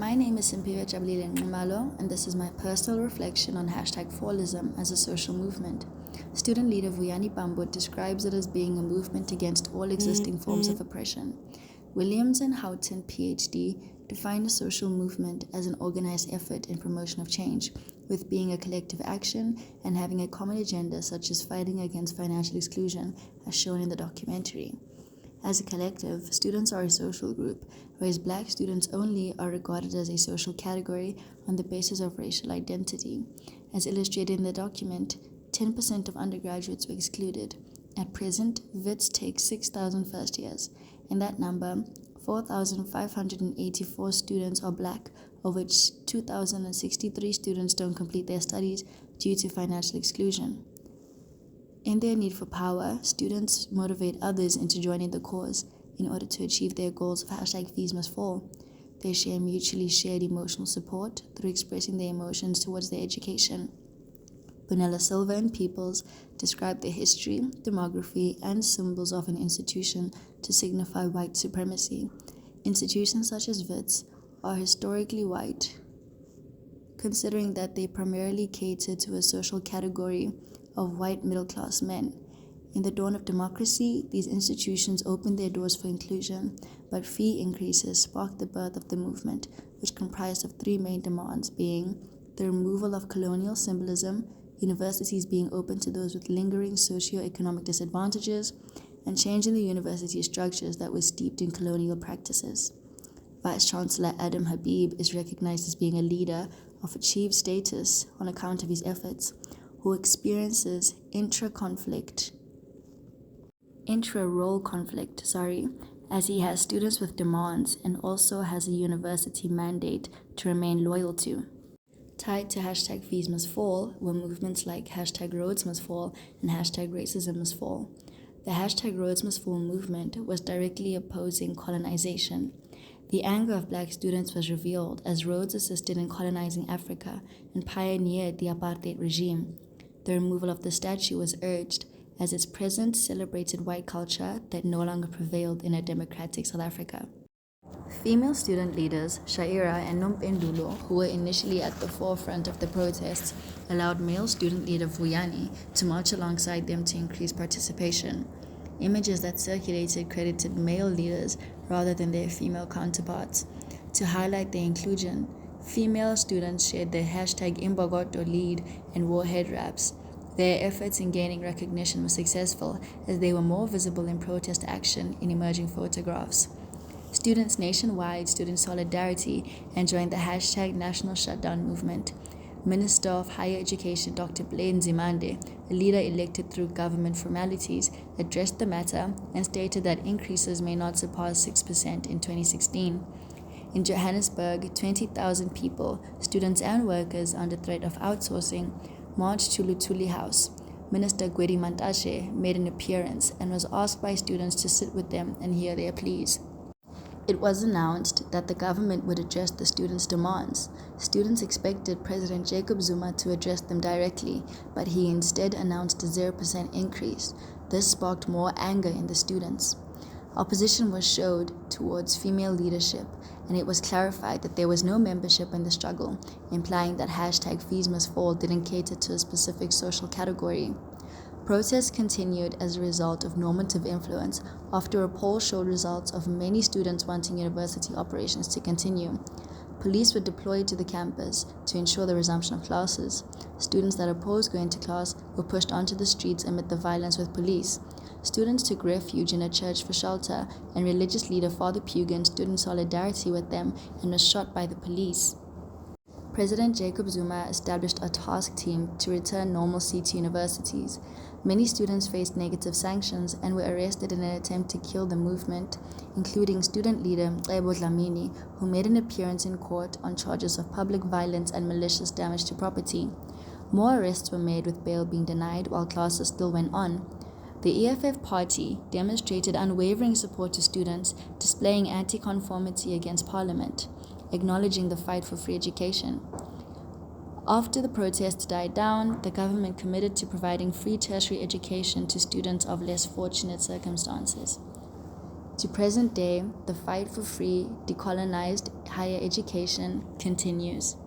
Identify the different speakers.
Speaker 1: My name is Simpiwe Jabulile Nxumalo, and this is my personal reflection on #fallism as a social movement. Student leader Vuyani Bambo describes it as being a movement against all existing forms of oppression. Williams and Houghton, PhD, define a social movement as an organized effort in promotion of change, with being a collective action and having a common agenda such as fighting against financial exclusion, as shown in the documentary. As a collective, students are a social group, whereas Black students only are regarded as a social category on the basis of racial identity. As illustrated in the document, 10% of undergraduates were excluded. At present, WITS takes 6,000 first years. In that number, 4,584 students are Black, of which 2,063 students don't complete their studies due to financial exclusion. In their need for power, students motivate others into joining the cause in order to achieve their goals of #FeesMustFall. They share mutually shared emotional support through expressing their emotions towards their education. Bonella Silva and Peoples describe the history, demography, and symbols of an institution to signify white supremacy. Institutions such as WITS are historically white, considering that they primarily cater to a social category of white middle-class men. In the dawn of democracy, these institutions opened their doors for inclusion, but fee increases sparked the birth of the movement, which comprised of three main demands, being the removal of colonial symbolism, universities being open to those with lingering socio-economic disadvantages, and changing the university structures that were steeped in colonial practices. Vice-Chancellor Adam Habib is recognized as being a leader of achieved status on account of his efforts, who experiences intra-role conflict, as he has students with demands and also has a university mandate to remain loyal to. Tied to #FeesMustFall were movements like #RhodsMustFall and #RacismMustFall. The #RhodsMustFall movement was directly opposing colonization. The anger of Black students was revealed as Rhodes assisted in colonizing Africa and pioneered the apartheid regime. The removal of the statue was urged as its presence celebrated white culture that no longer prevailed in a democratic South Africa. Female student leaders, Shaira and Nompendulo, who were initially at the forefront of the protests, allowed male student leader Vuyani to march alongside them to increase participation. Images that circulated credited male leaders rather than their female counterparts. To highlight their inclusion, female students shared their #Imbogodo lead and wore head wraps. Their efforts in gaining recognition were successful as they were more visible in protest action in emerging photographs. Students nationwide stood in solidarity and joined the #National Shutdown movement. Minister of Higher Education Dr. Blaine Nzimande, a leader elected through government formalities, addressed the matter and stated that increases may not surpass 6% in 2016. In Johannesburg, 20,000 people, students and workers under threat of outsourcing, marched to Luthuli House. Minister Gwedi Mantashe made an appearance and was asked by students to sit with them and hear their pleas. It was announced that the government would address the students' demands. Students expected President Jacob Zuma to address them directly, but he instead announced a 0% increase. This sparked more anger in the students. Opposition was showed towards female leadership, and it was clarified that there was no membership in the struggle, implying that #FeesMustFall didn't cater to a specific social category. Protests continued as a result of normative influence after a poll showed results of many students wanting university operations to continue. Police were deployed to the campus to ensure the resumption of classes. Students that opposed going to class were pushed onto the streets amid the violence with police. Students took refuge in a church for shelter, and religious leader Father Pugin stood in solidarity with them and was shot by the police. President Jacob Zuma established a task team to return normalcy to universities. Many students faced negative sanctions and were arrested in an attempt to kill the movement, including student leader Mcebo Dlamini, who made an appearance in court on charges of public violence and malicious damage to property. More arrests were made with bail being denied while classes still went on. The EFF party demonstrated unwavering support to students, displaying anti-conformity against parliament, acknowledging the fight for free education. After the protests died down, the government committed to providing free tertiary education to students of less fortunate circumstances. To present day, the fight for free, decolonized higher education continues.